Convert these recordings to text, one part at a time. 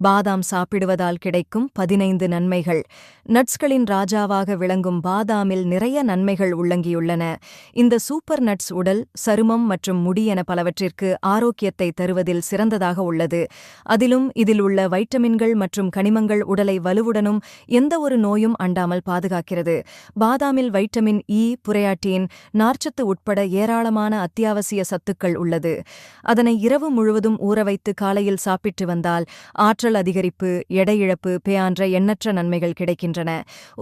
பாதாம் சாப்பிடுவதால் கிடைக்கும் 15 நன்மைகள். நட்ஸ்களின் ராஜாவாக விளங்கும் பாதாமில் நிறைய நன்மைகள் உள்ளங்கியுள்ளன. இந்த சூப்பர் நட்ஸ் உடல், சருமம் மற்றும் முடி என பலவற்றிற்கு ஆரோக்கியத்தை தருவதில் சிறந்ததாக உள்ளது. அதிலும் இதில் உள்ள வைட்டமின்கள் மற்றும் கனிமங்கள் உடலை வலுவுடனும் எந்த ஒரு நோயும் அண்டாமல் பாதுகாக்கிறது. பாதாமில் வைட்டமின் இ, புரையாட்டின், நார்ச்சத்து உட்பட ஏராளமான அத்தியாவசிய சத்துக்கள் உள்ளது. அதனை இரவு முழுவதும் ஊறவைத்து காலையில் சாப்பிட்டு வந்தால் ஆற்றல் அதிகரிப்பு, எடை இழப்பு போன்ற எண்ணற்ற நன்மைகள் கிடைக்கின்றன.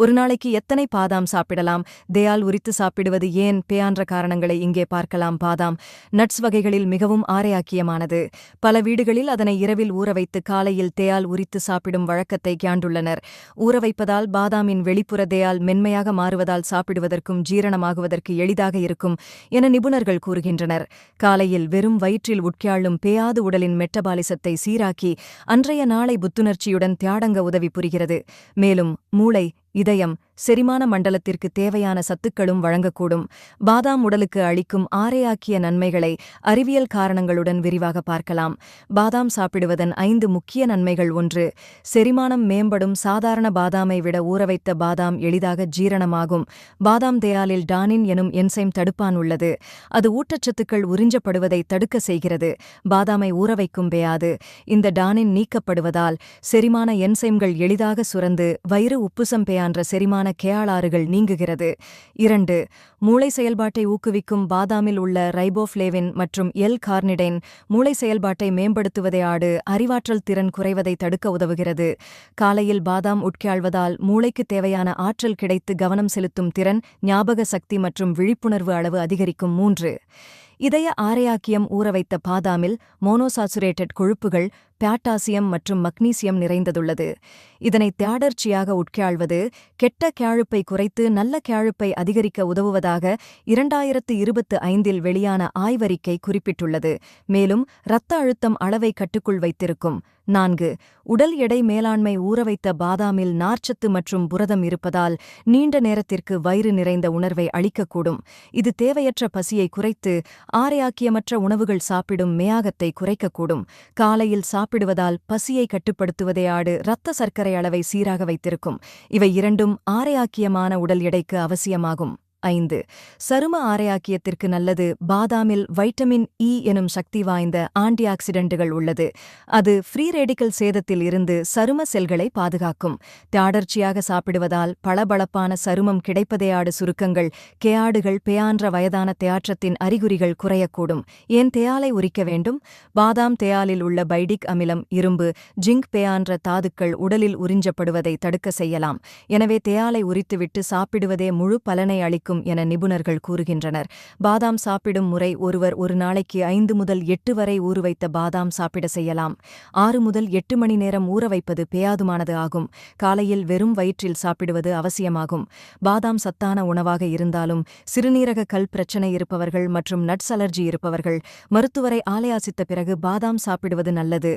ஒரு நாளைக்கு எத்தனை பாதாம் சாப்பிடலாம், தேயால் உரித்து சாப்பிடுவது ஏன் போன்ற காரணங்களை இங்கே பார்க்கலாம். பாதாம் நட்ஸ் வகைகளில் மிகவும் ஆரோக்கியமானது. பல வீடுகளில் அதனை இரவில் ஊறவைத்து காலையில் தேயால் உரித்து சாப்பிடும் வழக்கத்தை காண்டுள்ளனர். ஊறவைப்பதால் பாதாமின் வெளிப்புற தேயால் மென்மையாக மாறுவதால் சாப்பிடுவதற்கும் ஜீரணமாகுவதற்கு எளிதாக இருக்கும் என நிபுணர்கள் கூறுகின்றனர். காலையில் வெறும் வயிற்றில் உட்காளும் பேயாது உடலின் மெட்டபாலிசத்தை சீராக்கி அன்றைய நாளை புத்துணர்ச்சியுடன் தியாடங்க உதவி புரிகிறது. மேலும் மூளை, இதயம், செரிமான மண்டலத்திற்கு தேவையான சத்துக்களும் வழங்கக்கூடும். பாதாம் உடலுக்கு அளிக்கும் ஆரோக்கிய நன்மைகளை அறிவியல் காரணங்களுடன் விரிவாக பார்க்கலாம். பாதாம் சாப்பிடுவதன் 5 முக்கிய நன்மைகள். 1. செரிமானம் மேம்படும். சாதாரண பாதாமை விட ஊறவைத்த பாதாம் எளிதாக ஜீரணமாகும். பாதாம் தேயாலில் டானின் எனும் என்சைம் தடுப்பான் உள்ளது. அது ஊட்டச்சத்துக்கள் உறிஞ்சப்படுவதை தடுக்க செய்கிறது. பாதாமை ஊறவைக்கும் பேயாது இந்த டானின் நீக்கப்படுவதால் செரிமான என்சைம்கள் எளிதாக சுரந்து வயிறு உப்புசம் பேயான்ற செரிமான கேளாறுகள் நீங்குகிறது. 2. மூளை செயல்பாட்டை ஊக்குவிக்கும். பாதாமில் உள்ள ரைபோஃப்ளேவின் மற்றும் கார்னிடைன் மூளை செயல்பாட்டை மேம்படுத்துவதையாடு அறிவாற்றல் திறன் குறைவதை தடுக்க உதவுகிறது. காலையில் பாதாம் உட்காள்வதால் மூளைக்கு தேவையான ஆற்றல் கிடைத்து கவனம் செலுத்தும் திறன், ஞாபக சக்தி மற்றும் விழிப்புணர்வு அளவு அதிகரிக்கும். 3. இதய ஆரோக்கியம். ஊறவைத்த பாதாமில் மோனோசாச்சுரேட்டட் கொழுப்புகள், பொட்டாசியம் மற்றும் மக்னீசியம் நிறைந்ததுள்ளது. இதனை தொடர்ச்சியாக உட்காள்வது கெட்ட கேழுப்பை குறைத்து நல்ல கேழுப்பை அதிகரிக்க உதவுவதாக 2025இல் வெளியான ஆய்வறிக்கை குறிப்பிட்டுள்ளது. மேலும் இரத்த அழுத்தம் அளவை கட்டுக்குள் வைத்திருக்கும். 4. உடல் எடை மேலாண்மை. ஊறவைத்த பாதாமில் நார்ச்சத்து மற்றும் புரதம் இருப்பதால் நீண்ட நேரத்திற்கு வயிறு நிறைந்த உணர்வை அளிக்கக்கூடும். இது தேவையற்ற பசியை குறைத்து ஆரோக்கியமற்ற உணவுகள் சாப்பிடும் மேயாகத்தை குறைக்கக்கூடும். காலையில் சாப்பிடுவதால் பசியை கட்டுப்படுத்துவதையாடு இரத்த சர்க்கரை அளவை சீராக வைத்திருக்கும். இவை இரண்டும் ஆரோக்கியமான உடல் எடைக்கு அவசியமாகும். 5. சரும ஆரோக்கியத்திற்கு நல்லது. பாதாமில் வைட்டமின் இ எனும் சக்தி வாய்ந்த ஆன்டிஆக்சிடென்ட்டுகள் உள்ளது. அது ஃப்ரீ ரேடிக்கல் சேதத்தில் இருந்து சரும செல்களை பாதுகாக்கும். தொடர்ச்சியாக சாப்பிடுவதால் பளபளப்பான சருமம் கிடைப்பதையாடு சுருக்கங்கள், கேடுகள் போன்ற வயதான தேற்றத்தின் அறிகுறிகள் குறையக்கூடும். ஏன் தேயாலை உரிக்க வேண்டும்? பாதாம் தேயாலில் உள்ள பைடிக் அமிலம், இரும்பு, ஜிங்க் போன்ற தாதுக்கள் உடலில் உறிஞ்சப்படுவதை தடுக்க செய்யலாம். எனவே தேயாலை உரித்துவிட்டு சாப்பிடுவதே முழு பலனை அளிக்கும் என நிபுணர்கள் கூறுகின்றனர். பாதாம் சாப்பிடும் முறை. ஒருவர் ஒரு நாளைக்கு 5 முதல் 8 வரை ஊறவைத்த பாதாம் சாப்பிட செய்யலாம். 6 முதல் 8 மணி நேரம் ஊறவைப்பது பேயாதுமானது ஆகும். காலையில் வெறும் வயிற்றில் சாப்பிடுவது அவசியமாகும். பாதாம் சத்தான உணவாக இருந்தாலும் சிறுநீரக கல் பிரச்சனை இருப்பவர்கள் மற்றும் நட்ஸ் அலர்ஜி இருப்பவர்கள் மருத்துவரை ஆலோசித்த பிறகு பாதாம் சாப்பிடுவது நல்லது.